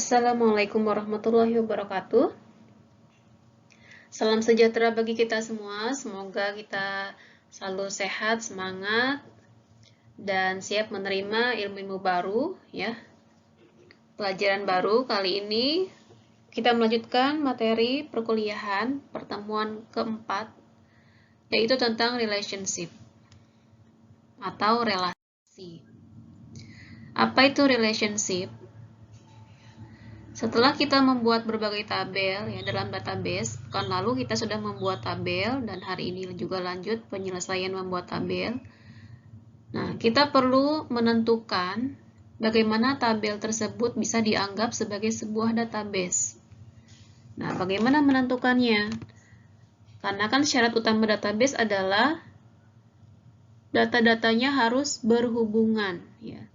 Assalamualaikum warahmatullahi wabarakatuh. Salam sejahtera bagi kita semua. Semoga kita selalu sehat, semangat, dan siap menerima ilmu-ilmu baru ya. Pelajaran baru kali ini kita melanjutkan materi perkuliahan pertemuan keempat, yaitu tentang relationship atau relasi. Apa itu relationship? Setelah kita membuat berbagai tabel ya dalam database, pekan lalu kita sudah membuat tabel dan hari ini juga lanjut penyelesaian membuat tabel. Nah, kita perlu menentukan bagaimana tabel tersebut bisa dianggap sebagai sebuah database. Nah, bagaimana menentukannya? Karena kan syarat utama database adalah data-datanya harus berhubungan ya.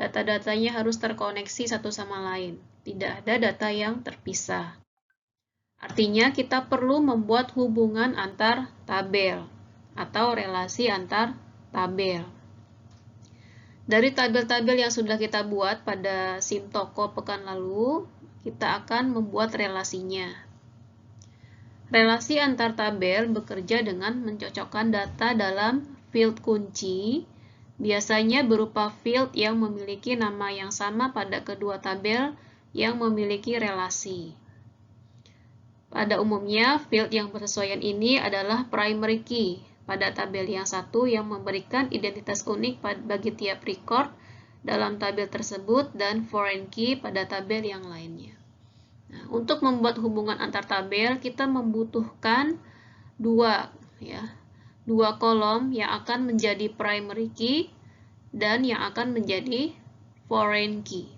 Data-datanya harus terkoneksi satu sama lain. Tidak ada data yang terpisah. Artinya kita perlu membuat hubungan antar tabel atau relasi antar tabel. Dari tabel-tabel yang sudah kita buat pada Simtoko pekan lalu, kita akan membuat relasinya. Relasi antar tabel bekerja dengan mencocokkan data dalam field kunci, biasanya berupa field yang memiliki nama yang sama pada kedua tabel yang memiliki relasi. Pada umumnya, field yang bersesuaian ini adalah primary key pada tabel yang satu yang memberikan identitas unik bagi tiap record dalam tabel tersebut dan foreign key pada tabel yang lainnya. Nah, untuk membuat hubungan antar tabel, kita membutuhkan dua kolom yang akan menjadi primary key dan yang akan menjadi foreign key.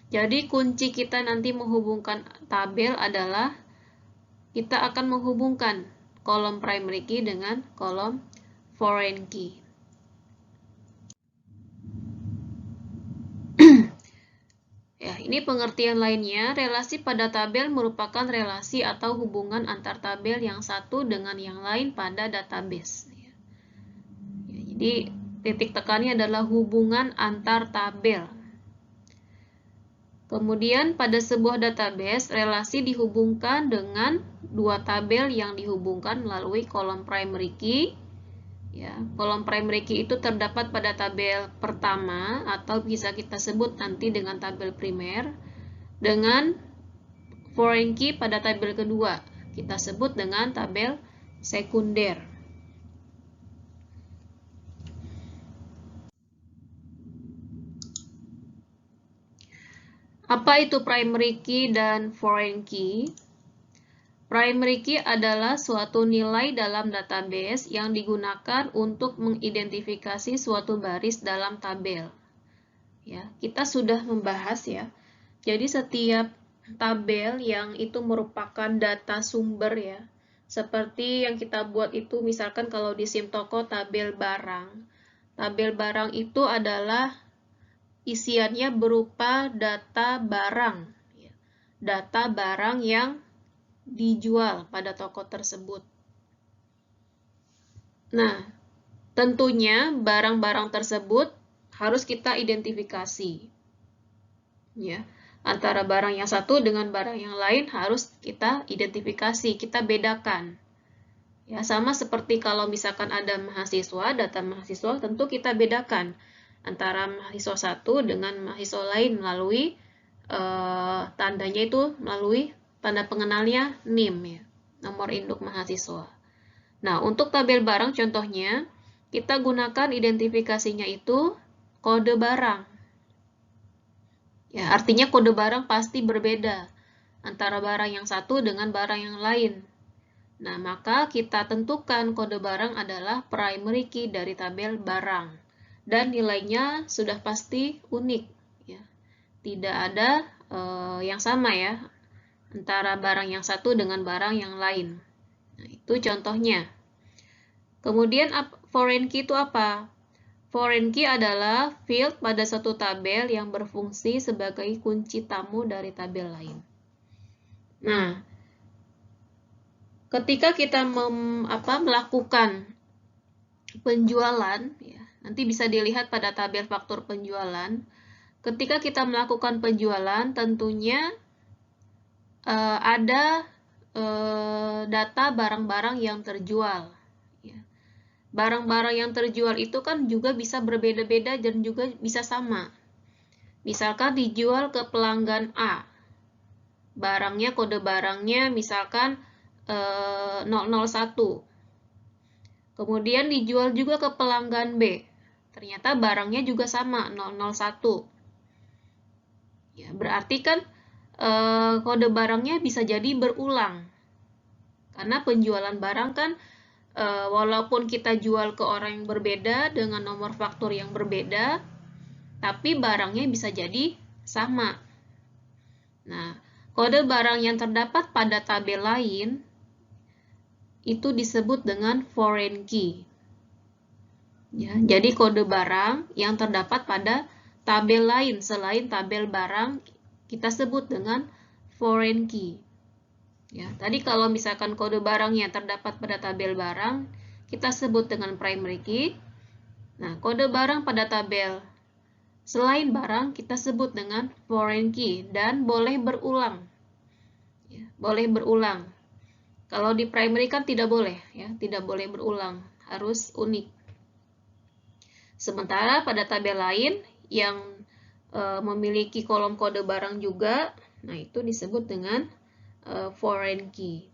Jadi kunci kita nanti menghubungkan tabel adalah kita akan menghubungkan kolom primary key dengan kolom foreign key. Ya, ini pengertian lainnya. Relasi pada tabel merupakan relasi atau hubungan antar tabel yang satu dengan yang lain pada database. Ya, jadi titik tekannya adalah hubungan antar tabel. Kemudian pada sebuah database, relasi dihubungkan dengan dua tabel yang dihubungkan melalui kolom primary key. Ya, kolom primary key itu terdapat pada tabel pertama atau bisa kita sebut nanti dengan tabel primer, dengan foreign key pada tabel kedua. Kita sebut dengan tabel sekunder. Apa itu primary key dan foreign key? Primary key adalah suatu nilai dalam database yang digunakan untuk mengidentifikasi suatu baris dalam tabel. Ya, kita sudah membahas ya. Jadi setiap tabel yang itu merupakan data sumber ya. Seperti yang kita buat itu misalkan kalau di Simtoko tabel barang. Tabel barang itu adalah isiannya berupa data barang. Data barang yang dijual pada toko tersebut. Nah, tentunya barang-barang tersebut harus kita identifikasi. Ya, antara barang yang satu dengan barang yang lain harus kita identifikasi, kita bedakan. Ya, sama seperti kalau misalkan ada mahasiswa, data mahasiswa tentu kita bedakan antara mahasiswa satu dengan mahasiswa lain melalui tandanya itu melalui tanda pengenalnya NIM ya, nomor induk mahasiswa. Nah, untuk tabel barang contohnya, kita gunakan identifikasinya itu kode barang. Ya, artinya kode barang pasti berbeda antara barang yang satu dengan barang yang lain. Nah, maka kita tentukan kode barang adalah primary key dari tabel barang. Dan nilainya sudah pasti unik. Ya. Tidak ada yang sama ya antara barang yang satu dengan barang yang lain. Nah, itu contohnya. Kemudian foreign key itu apa? Foreign key adalah field pada satu tabel yang berfungsi sebagai kunci tamu dari tabel lain. Nah, ketika kita melakukan penjualan, ya, nanti bisa dilihat pada tabel faktur penjualan. ketika kita melakukan penjualan, tentunya ada data barang-barang yang terjual. Barang-barang yang terjual itu kan juga bisa berbeda-beda dan juga bisa sama. Misalkan dijual ke pelanggan A. Barangnya, kode barangnya misalkan 001. Kemudian dijual juga ke pelanggan B. Ternyata barangnya juga sama, 001. Ya, berarti kan kode barangnya bisa jadi berulang. Karena penjualan barang kan walaupun kita jual ke orang yang berbeda dengan nomor faktur yang berbeda, tapi barangnya bisa jadi sama. Nah, kode barang yang terdapat pada tabel lain itu disebut dengan foreign key. Ya, jadi kode barang yang terdapat pada tabel lain selain tabel barang kita sebut dengan foreign key. Ya, tadi kalau misalkan kode barangnya terdapat pada tabel barang, kita sebut dengan primary key. Nah, kode barang pada tabel selain barang kita sebut dengan foreign key dan boleh berulang. Ya, boleh berulang. Kalau di primary kan tidak boleh, ya, tidak boleh berulang, harus unik. Sementara pada tabel lain yang memiliki kolom kode barang juga, nah itu disebut dengan foreign key.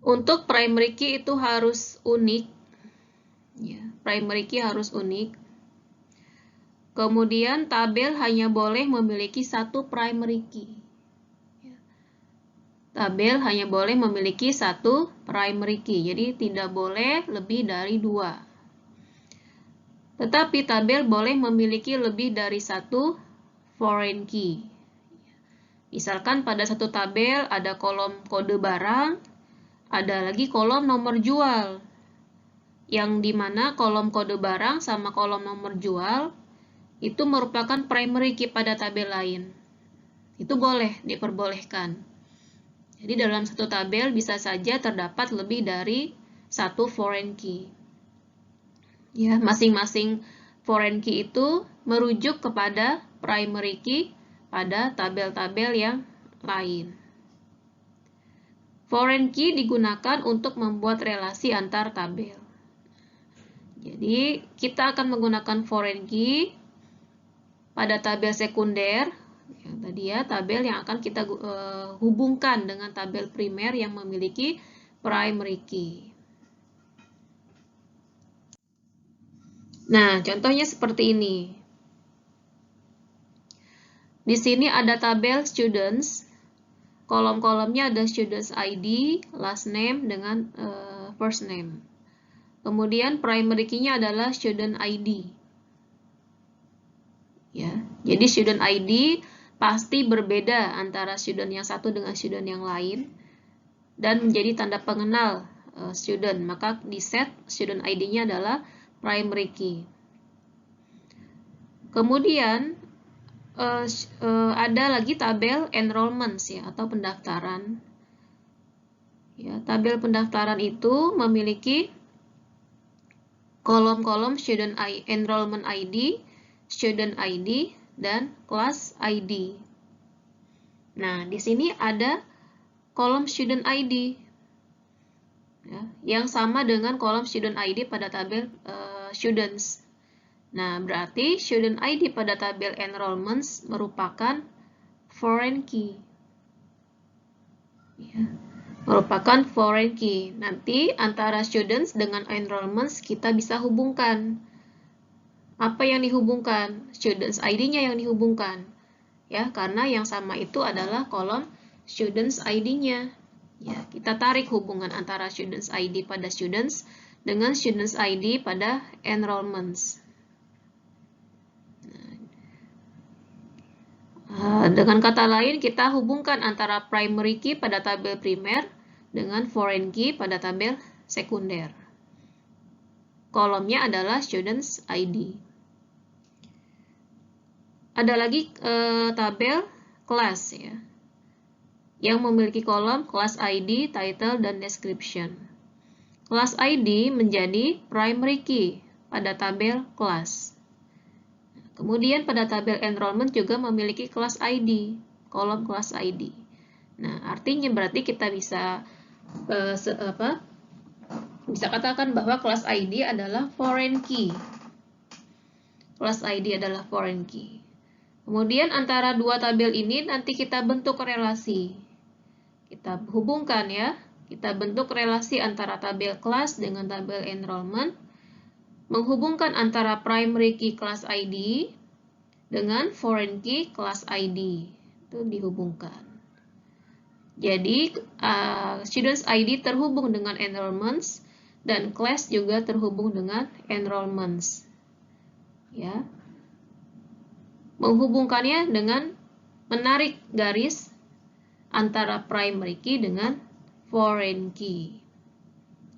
Untuk primary key itu harus unik. Ya, primary key harus unik. Kemudian tabel hanya boleh memiliki satu primary key. Ya. Tabel hanya boleh memiliki satu primary key, jadi tidak boleh lebih dari 2. Tetapi tabel boleh memiliki lebih dari satu foreign key. Misalkan pada satu tabel ada kolom kode barang, ada lagi kolom nomor jual. Yang dimana kolom kode barang sama kolom nomor jual itu merupakan primary key pada tabel lain. Itu boleh, diperbolehkan. Jadi dalam satu tabel bisa saja terdapat lebih dari satu foreign key. Ya, masing-masing foreign key itu merujuk kepada primary key pada tabel-tabel yang lain. Foreign key digunakan untuk membuat relasi antar tabel. Jadi, kita akan menggunakan foreign key pada tabel sekunder, yang tadi ya, tabel yang akan kita hubungkan dengan tabel primer yang memiliki primary key. Nah, contohnya seperti ini. Di sini ada tabel students, kolom-kolomnya ada students ID, last name dengan first name. Kemudian primary key-nya adalah student ID. Ya, jadi student ID pasti berbeda antara student yang satu dengan student yang lain dan menjadi tanda pengenal student. Maka di set student ID-nya adalah primary key. Kemudian ada lagi tabel enrollments ya, atau pendaftaran. Ya, tabel pendaftaran itu memiliki kolom-kolom student enrollment ID, student ID, dan class ID. Nah, di sini ada kolom student ID ya, yang sama dengan kolom student ID pada tabel students. Nah, berarti student ID pada tabel enrollments merupakan foreign key. Ya, merupakan foreign key. Nanti antara students dengan enrollments kita bisa hubungkan. Apa yang dihubungkan? Students ID-nya yang dihubungkan. Ya, karena yang sama itu adalah kolom students ID-nya. Ya, kita tarik hubungan antara students ID pada students dengan students ID pada enrollments. Dengan kata lain, kita hubungkan antara primary key pada tabel primer dengan foreign key pada tabel sekunder. Kolomnya adalah students ID. Ada lagi tabel class ya, yang memiliki kolom class ID, title, dan description. Class ID menjadi primary key pada tabel class. Kemudian pada tabel enrollment juga memiliki kelas ID, kolom kelas ID. Nah, artinya berarti kita bisa bisa katakan bahwa kelas ID adalah foreign key. Kelas ID adalah foreign key. Kemudian antara dua tabel ini nanti kita bentuk relasi. Kita hubungkan ya. Kita bentuk relasi antara tabel kelas dengan tabel enrollment. Menghubungkan antara primary key kelas ID dengan foreign key kelas ID. Itu dihubungkan. Jadi, students ID terhubung dengan enrollments dan class juga terhubung dengan enrollments. Ya. Menghubungkannya dengan menarik garis antara primary key dengan foreign key.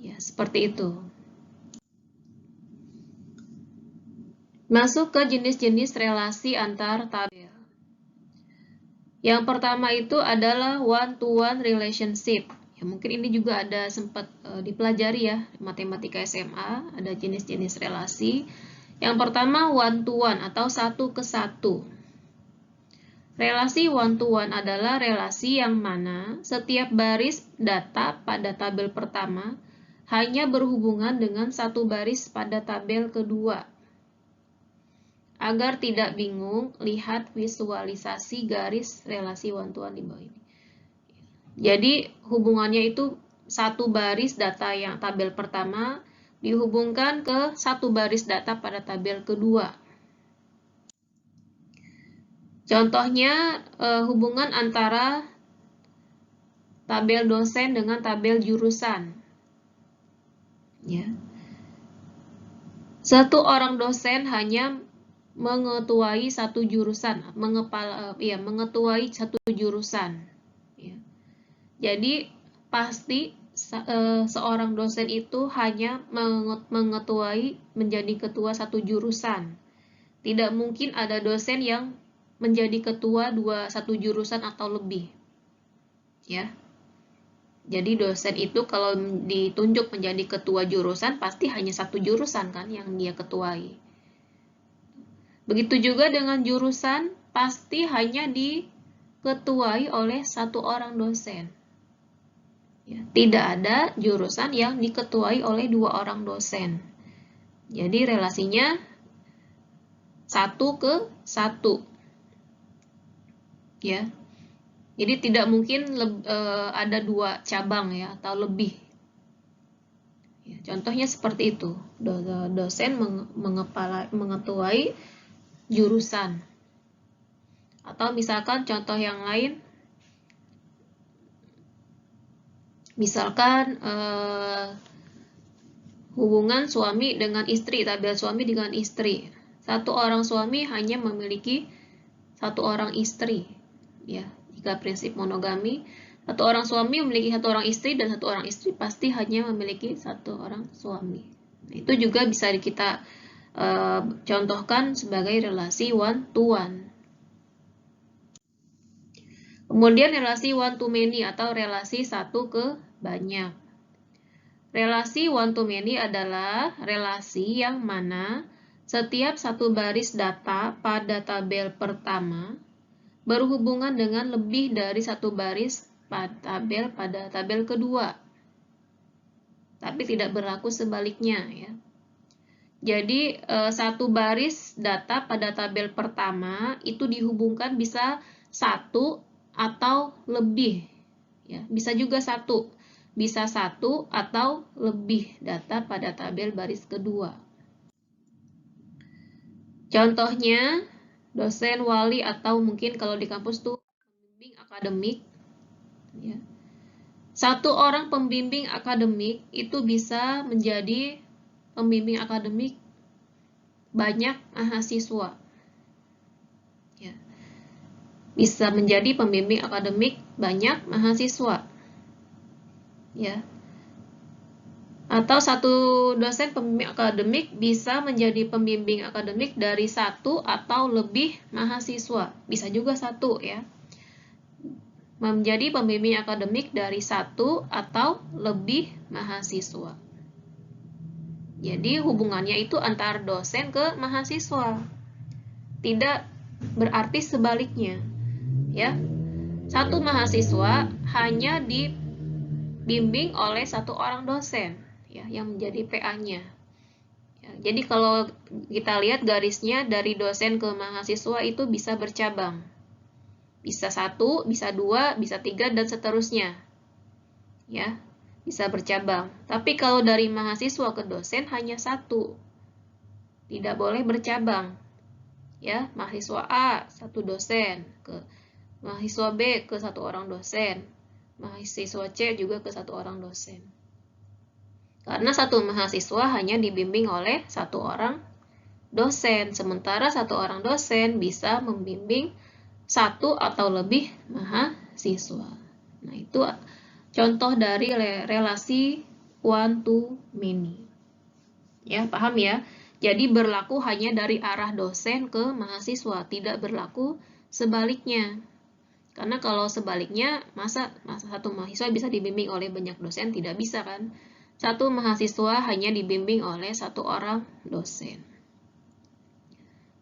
Ya, seperti itu. Masuk ke jenis-jenis relasi antar tabel. Yang pertama itu adalah one-to-one relationship. Ya, mungkin ini juga ada sempat dipelajari ya, matematika SMA, ada jenis-jenis relasi. Yang pertama one-to-one atau satu ke satu. Relasi one-to-one adalah relasi yang mana setiap baris data pada tabel pertama hanya berhubungan dengan satu baris pada tabel kedua. Agar tidak bingung, lihat visualisasi garis relasi one-to-one di bawah ini. Jadi hubungannya itu satu baris data yang tabel pertama dihubungkan ke satu baris data pada tabel kedua. Contohnya hubungan antara tabel dosen dengan tabel jurusan. Ya. Satu orang dosen hanya mengetuai satu jurusan, mengetuai satu jurusan. Ya. Jadi pasti seorang dosen itu hanya mengetuai menjadi ketua satu jurusan. Tidak mungkin ada dosen yang menjadi ketua satu jurusan atau lebih. Ya. Jadi dosen itu kalau ditunjuk menjadi ketua jurusan pasti hanya satu jurusan kan yang dia ketuai. Begitu juga dengan jurusan pasti hanya diketuai oleh satu orang dosen. Ya, tidak ada jurusan yang diketuai oleh dua orang dosen. Jadi relasinya satu ke satu. Ya, jadi tidak mungkin ada dua cabang ya atau lebih. Ya, contohnya seperti itu, dosen mengetuai jurusan. Atau misalkan contoh yang lain, misalkan hubungan suami dengan istri, tabel suami dengan istri. Satu orang suami hanya memiliki satu orang istri. Ya, jika prinsip monogami, satu orang suami memiliki satu orang istri dan satu orang istri pasti hanya memiliki satu orang suami. Nah, itu juga bisa kita contohkan sebagai relasi one-to-one. Kemudian relasi one-to-many atau relasi satu ke banyak. Relasi one-to-many adalah relasi yang mana setiap satu baris data pada tabel pertama berhubungan dengan lebih dari satu baris pada tabel kedua. Tapi tidak berlaku sebaliknya ya. Jadi satu baris data pada tabel pertama itu dihubungkan bisa satu atau lebih. Ya, bisa juga satu. Bisa satu atau lebih data pada tabel baris kedua. Contohnya dosen, wali, atau mungkin kalau di kampus tuh pembimbing akademik. Ya. Satu orang pembimbing akademik itu bisa menjadi pembimbing akademik banyak mahasiswa. Ya. Bisa menjadi pembimbing akademik banyak mahasiswa. Ya. Atau satu dosen pembimbing akademik bisa menjadi pembimbing akademik dari satu atau lebih mahasiswa. Bisa juga satu ya. Menjadi pembimbing akademik dari satu atau lebih mahasiswa. Jadi hubungannya itu antar dosen ke mahasiswa. tidak berarti sebaliknya. Ya, satu mahasiswa hanya dibimbing oleh satu orang dosen, ya, yang menjadi PA-nya. Ya, jadi kalau kita lihat garisnya dari dosen ke mahasiswa itu bisa bercabang. Bisa 1, bisa 2, bisa 3, dan seterusnya. Ya, bisa bercabang. Tapi kalau dari mahasiswa ke dosen hanya 1. Tidak boleh bercabang. Ya, mahasiswa A satu dosen, ke mahasiswa B ke satu orang dosen, mahasiswa C juga ke satu orang dosen. Karena satu mahasiswa hanya dibimbing oleh satu orang dosen, sementara satu orang dosen bisa membimbing satu atau lebih mahasiswa. Nah, itu contoh dari relasi one to many. Ya, paham ya? Jadi berlaku hanya dari arah dosen ke mahasiswa, tidak berlaku sebaliknya. Karena kalau sebaliknya, masa satu mahasiswa bisa dibimbing oleh banyak dosen? Tidak bisa kan? Satu mahasiswa hanya dibimbing oleh satu orang dosen.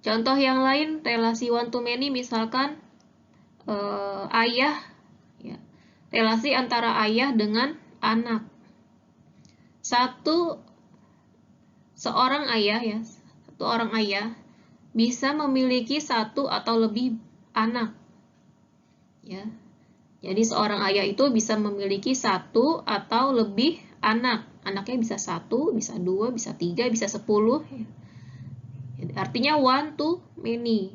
Contoh yang lain, relasi one to many, misalkan ayah, ya, relasi antara ayah dengan anak. Seorang ayah, ya, satu orang ayah bisa memiliki satu atau lebih anak. Ya, jadi seorang ayah itu bisa memiliki satu atau lebih anak. Anaknya bisa 1, bisa 2, bisa 3, bisa 10. Ya. Artinya one to many.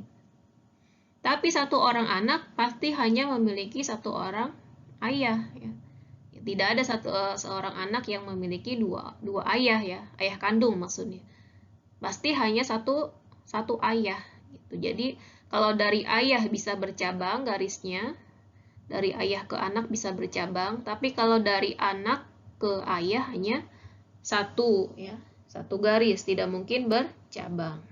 Tapi satu orang anak pasti hanya memiliki satu orang ayah. Ya. Tidak ada seorang anak yang memiliki dua ayah, ya, ayah kandung maksudnya. Pasti hanya satu ayah. Gitu. Jadi kalau dari ayah bisa bercabang garisnya, dari ayah ke anak bisa bercabang, tapi kalau dari anak ke ayah hanya satu, ya, satu garis, tidak mungkin bercabang.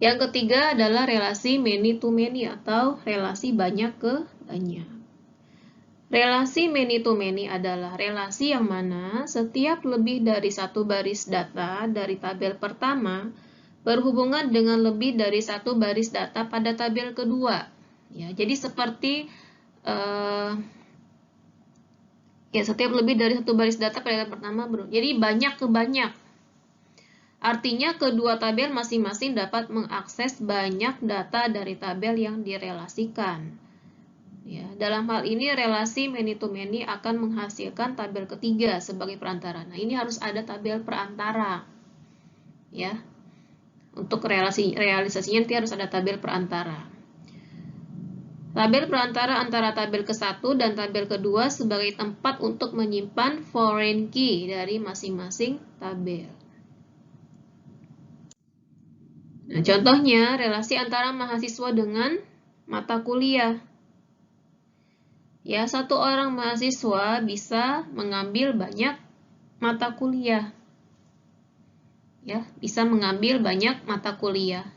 Yang ketiga adalah relasi many to many atau relasi banyak ke banyak. Relasi many to many adalah relasi yang mana setiap lebih dari satu baris data dari tabel pertama berhubungan dengan lebih dari satu baris data pada tabel kedua. Ya, jadi seperti ya, setiap lebih dari satu baris data pada tabel pertama jadi banyak ke banyak. Artinya kedua tabel masing-masing dapat mengakses banyak data dari tabel yang direlasikan. Ya, dalam hal ini relasi many to many akan menghasilkan tabel ketiga sebagai perantara. Nah, ini harus ada tabel perantara. Ya. Untuk realisasinya nanti harus ada tabel perantara. Tabel perantara antara tabel ke-1 dan tabel kedua sebagai tempat untuk menyimpan foreign key dari masing-masing tabel. Nah, contohnya relasi antara mahasiswa dengan mata kuliah. Ya, satu orang mahasiswa bisa mengambil banyak mata kuliah. Ya, bisa mengambil banyak mata kuliah.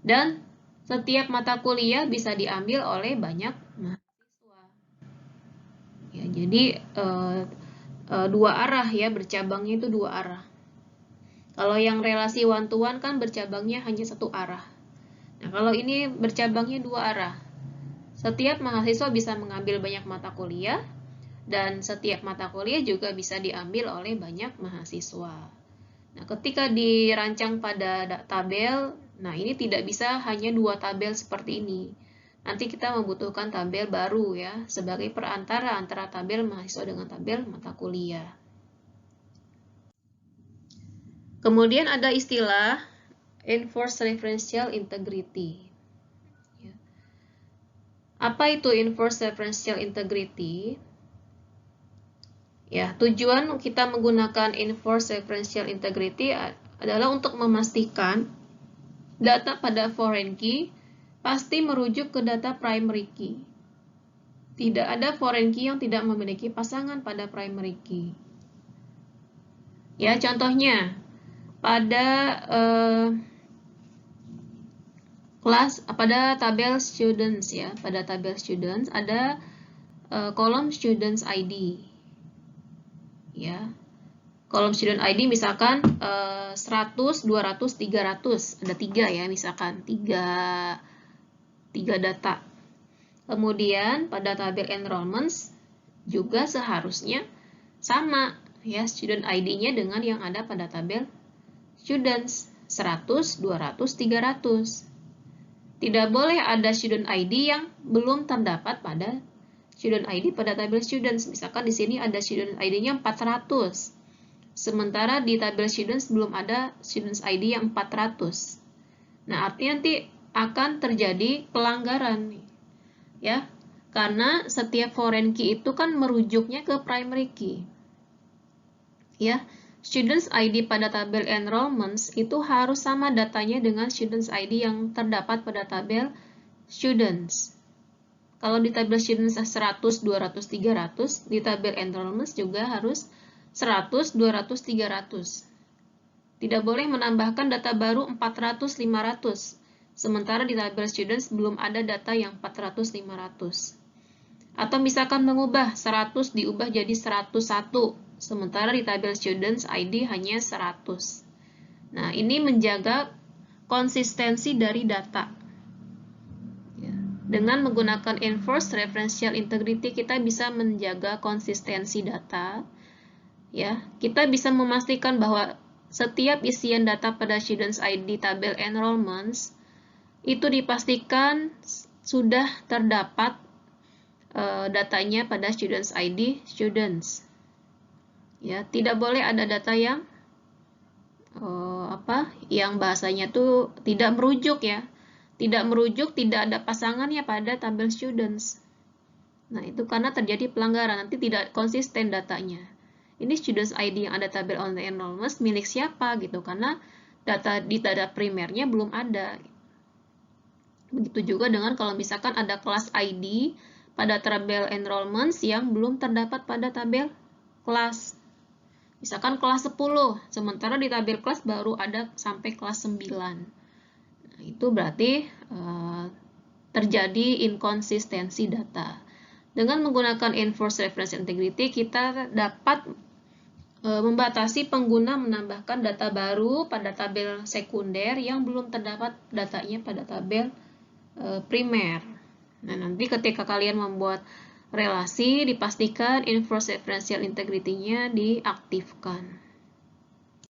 Dan setiap mata kuliah bisa diambil oleh banyak mahasiswa. Ya, jadi dua arah, ya, bercabangnya itu dua arah. Kalau yang relasi one to one kan bercabangnya hanya satu arah. Nah, kalau ini bercabangnya dua arah. Setiap mahasiswa bisa mengambil banyak mata kuliah, dan setiap mata kuliah juga bisa diambil oleh banyak mahasiswa. Nah, ketika dirancang pada tabel, nah ini tidak bisa hanya dua tabel seperti ini. Nanti kita membutuhkan tabel baru, ya, sebagai perantara antara tabel mahasiswa dengan tabel mata kuliah. Kemudian ada istilah enforced referential integrity. Apa itu enforced referential integrity? Ya, tujuan kita menggunakan enforced referential integrity adalah untuk memastikan data pada foreign key pasti merujuk ke data primary key. Tidak ada foreign key yang tidak memiliki pasangan pada primary key. Ya, contohnya pada pada tabel students, ya, pada tabel students ada kolom students ID. Ya. Kolom student ID misalkan 100, 200, 300. Ada 3 ya, misalkan 3 data. Kemudian pada tabel enrollments juga seharusnya sama ya student ID-nya dengan yang ada pada tabel students 100, 200, 300. Tidak boleh ada student ID yang belum terdapat pada student ID pada tabel students. Misalkan di sini ada student ID-nya 400. Sementara di tabel students belum ada students ID yang 400. Nah, artinya nanti akan terjadi pelanggaran nih. Ya. Karena setiap foreign key itu kan merujuknya ke primary key. Ya. Students ID pada tabel enrollments itu harus sama datanya dengan students ID yang terdapat pada tabel students. Kalau di tabel students 100, 200, 300, di tabel enrollments juga harus 100, 200, 300. Tidak boleh menambahkan data baru 400, 500. Sementara di tabel students belum ada data yang 400, 500. Atau misalkan mengubah 100 diubah jadi 101. Sementara di tabel students ID hanya 100. Nah, ini menjaga konsistensi dari data. Dengan menggunakan enforced referential integrity, kita bisa menjaga konsistensi data. Ya, kita bisa memastikan bahwa setiap isian data pada students ID tabel enrollments itu dipastikan sudah terdapat datanya pada students ID students. Ya, tidak boleh ada data yang yang bahasanya tuh tidak merujuk ya. Tidak merujuk, tidak ada pasangannya pada tabel students. Nah, itu karena terjadi pelanggaran, nanti tidak konsisten datanya. Ini students ID yang ada tabel on the enrollments milik siapa gitu, karena data di data primernya belum ada. Begitu juga dengan kalau misalkan ada kelas ID pada tabel enrollments yang belum terdapat pada tabel kelas. Misalkan kelas 10, sementara di tabel kelas baru ada sampai kelas 9. Nah, itu berarti terjadi inkonsistensi data. Dengan menggunakan enforced reference integrity, kita dapat membatasi pengguna menambahkan data baru pada tabel sekunder yang belum terdapat datanya pada tabel primer. Nah, nanti ketika kalian membuat relasi, dipastikan enforced referential integrity-nya diaktifkan.